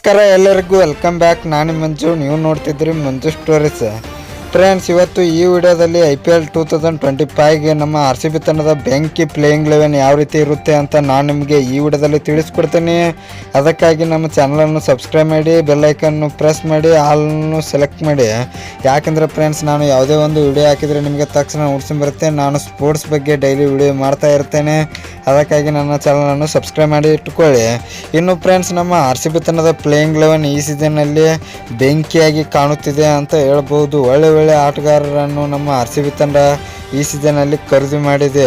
ನಮಸ್ಕಾರ ಎಲ್ಲರಿಗೂ welcome back. ನಾನು ಮಂಜು, ನೀವು ನೋಡ್ತಿದ್ರಿ ಮಂಜು ಸ್ಟೋರೀಸ್. ಫ್ರೆಂಡ್ಸ್, ಇವತ್ತು ಈ ವಿಡಿಯೋದಲ್ಲಿ IPL 2025ಗೆ ನಮ್ಮ RCB ತಂಡದ ಬೆಂಕಿ ಪ್ಲೇಯಿಂಗ್ 11 ಯಾವ ರೀತಿ ಇರುತ್ತೆ ಅಂತ ನಾನು ನಿಮಗೆ ಈ ವಿಡಿಯೋದಲ್ಲಿ ತಿಳಿಸ್ಕೊಡ್ತೀನಿ. ಅದಕ್ಕಾಗಿ ನಮ್ಮ ಚಾನಲನ್ನು ಸಬ್ಸ್ಕ್ರೈಬ್ ಮಾಡಿ, ಬೆಲ್ ಐಕನ್ನು ಪ್ರೆಸ್ ಮಾಡಿ, ಆಲ್ನು ಸೆಲೆಕ್ಟ್ ಮಾಡಿ. ಯಾಕೆಂದರೆ ಫ್ರೆಂಡ್ಸ್, ನಾನು ಯಾವುದೇ ಒಂದು ವಿಡಿಯೋ ಹಾಕಿದರೆ ನಿಮಗೆ ತಕ್ಷಣ ನೋಟಿಫಿಕೇಶನ್ ಬರುತ್ತೆ. ನಾನು ಸ್ಪೋರ್ಟ್ಸ್ ಬಗ್ಗೆ ಡೈಲಿ ವಿಡಿಯೋ ಮಾಡ್ತಾ ಇರ್ತೇನೆ. ಅದಕ್ಕಾಗಿ ನನ್ನ ಚಾನಲನ್ನು ಸಬ್ಸ್ಕ್ರೈಬ್ ಮಾಡಿ ಇಟ್ಕೊಳ್ಳಿ. ಇನ್ನು ಫ್ರೆಂಡ್ಸ್, ನಮ್ಮ RCB ತಂಡದ ಪ್ಲೇಯಿಂಗ್ 11 ಈ ಸೀಸನ್ನಲ್ಲಿ ಬೆಂಕಿಯಾಗಿ ಕಾಣುತ್ತಿದೆ ಅಂತ ಹೇಳ್ಬೋದು. ಒಳ್ಳೆ ಆಟಗಾರರನ್ನು ನಮ್ಮ RCB ತಂಡ ಈ ಸೀಸನ್ನಲ್ಲಿ ಖರೀದಿ ಮಾಡಿದೆ.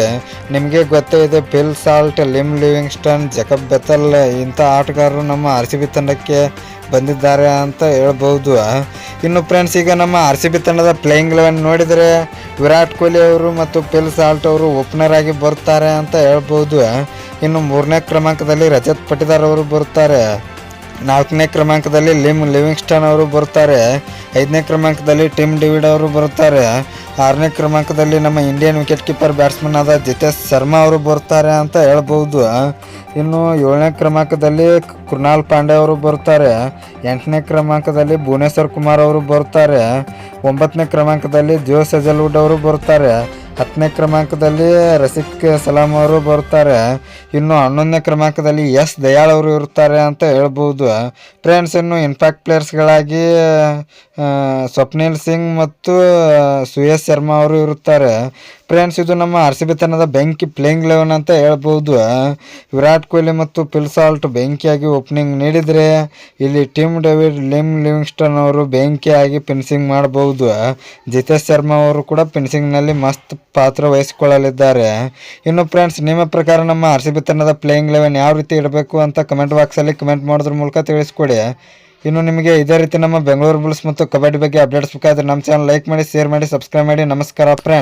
ನಿಮಗೆ ಗೊತ್ತೇ ಇದೆ, Phil Salt, Lim Livingston, Jacob Bethell ಇಂಥ ಆಟಗಾರರು ನಮ್ಮ RCB ತಂಡಕ್ಕೆ ಬಂದಿದ್ದಾರೆ ಅಂತ ಹೇಳ್ಬೋದು. ಇನ್ನು ಫ್ರೆಂಡ್ಸ್, ಈಗ ನಮ್ಮ RCB ತಂಡದ ಪ್ಲೇಯಿಂಗ್ 11 ನೋಡಿದರೆ ವಿರಾಟ್ ಕೊಹ್ಲಿ ಅವರು ಮತ್ತು ಫಿಲ್ ಸಾಲ್ಟ್ ಅವರು ಓಪನರ್ ಆಗಿ ಬರ್ತಾರೆ ಅಂತ ಹೇಳ್ಬೋದು. ಇನ್ನು 3ನೇ ಕ್ರಮಾಂಕದಲ್ಲಿ ರಜತ್ ಪಟಿದಾರ್ ಅವರು ಬರುತ್ತಾರೆ. 4ನೇ ಕ್ರಮಾಂಕದಲ್ಲಿ ಲಿಮ್ ಲಿವಿಂಗ್ಸ್ಟನ್ ಅವರು ಬರುತ್ತಾರೆ. 5ನೇ ಕ್ರಮಾಂಕದಲ್ಲಿ ಟಿಮ್ ಡೇವಿಡ್ ಅವರು ಬರುತ್ತಾರೆ. 6ನೇ ಕ್ರಮಾಂಕದಲ್ಲಿ ನಮ್ಮ ಇಂಡಿಯನ್ ವಿಕೆಟ್ ಕೀಪರ್ ಬ್ಯಾಟ್ಸ್ಮನ್ ಆದ ಜಿತೇಶ್ ಶರ್ಮಾ ಅವರು ಬರ್ತಾರೆ ಅಂತ ಹೇಳ್ಬೋದು. ಇನ್ನು 7ನೇ ಕ್ರಮಾಂಕದಲ್ಲಿ ಕೃಣಾಲ್ ಪಾಂಡೆ ಅವರು ಬರ್ತಾರೆ. 8ನೇ ಕ್ರಮಾಂಕದಲ್ಲಿ ಭುವನೇಶ್ವರ್ ಕುಮಾರ್ ಅವರು ಬರ್ತಾರೆ. 9ನೇ ಕ್ರಮಾಂಕದಲ್ಲಿ ಜೋಸ್ ಹೆಜಲ್ವುಡ್ ಅವರು ಬರ್ತಾರೆ. 10ನೇ ಕ್ರಮಾಂಕದಲ್ಲಿ ರಸಿಕ್ ಸಲಾಮ್ ಅವರು ಬರ್ತಾರೆ. ಇನ್ನು 11ನೇ ಕ್ರಮಾಂಕದಲ್ಲಿ ಎಸ್ ದಯಾಳ್ ಅವರು ಇರ್ತಾರೆ ಅಂತ ಹೇಳ್ಬೋದು. ಫ್ರೆಂಡ್ಸ್, ಇನ್ನು ಇಂಪ್ಯಾಕ್ಟ್ ಪ್ಲೇಯರ್ಸ್ಗಳಾಗಿ ಸ್ವಪ್ನಿಲ್ ಸಿಂಗ್ ಮತ್ತು ಸುಯೇಶ್ ಶರ್ಮಾ ಅವರು ಇರುತ್ತಾರೆ. ಫ್ರೆಂಡ್ಸ್, ಇದು ನಮ್ಮ RCB ತಂಡದ ಬೆಂಕಿ ಪ್ಲೇಯಿಂಗ್ 11 ಅಂತ ಹೇಳ್ಬೋದು. ವಿರಾಟ್ ಕೊಹ್ಲಿ ಮತ್ತು ಫಿಲ್ ಸಾಲ್ಟ್ ಬೆಂಕಿಯಾಗಿ ಓಪನಿಂಗ್ ನೀಡಿದರೆ, ಇಲ್ಲಿ ಟಿಮ್ ಡೇವಿಡ್, ಲಿಮ್ ಲಿವಿಂಗ್ಸ್ಟನ್ ಅವರು ಬೆಂಕಿಯಾಗಿ ಫಿನಿಶಿಂಗ್ ಮಾಡಬಹುದು. ಜಿತೇಶ್ ಶರ್ಮಾ ಅವರು ಕೂಡ ಫಿನಿಶಿಂಗ್ನಲ್ಲಿ ಮಸ್ತ್ ಪಾತ್ರ ವಹಿಸಿಕೊಳ್ಳಲಿದ್ದಾರೆ. ಇನ್ನು ಫ್ರೆಂಡ್ಸ್, ನಿಮ್ಮ ಪ್ರಕಾರ ನಮ್ಮ RCB ತಂಡದ ಪ್ಲೇಯಿಂಗ್ 11 ಯಾವ ರೀತಿ ಇಡಬೇಕು ಅಂತ ಕಮೆಂಟ್ ಬಾಕ್ಸಲ್ಲಿ ಕಮೆಂಟ್ ಮಾಡೋದ್ರ ಮೂಲಕ ತಿಳಿಸ್ಕೊಡಿ. ಇನ್ನು ನಿಮಗೆ ಇದೇ ರೀತಿ ನಮ್ಮ ಬೆಂಗಳೂರು ಬುಲ್ಸ್ ಮತ್ತು ಕಬಡ್ಡಿ ಬಗ್ಗೆ ಅಪ್ಡೇಟ್ಸ್ ಬೇಕಾದರೆ ನಮ್ಮ ಚಾನಲ್ ಲೈಕ್ ಮಾಡಿ, ಶೇರ್ ಮಾಡಿ, ಸಬ್ಸ್ಕ್ರೈಬ್ ಮಾಡಿ. ನಮಸ್ಕಾರ ಫ್ರೆಂಡ್ಸ್.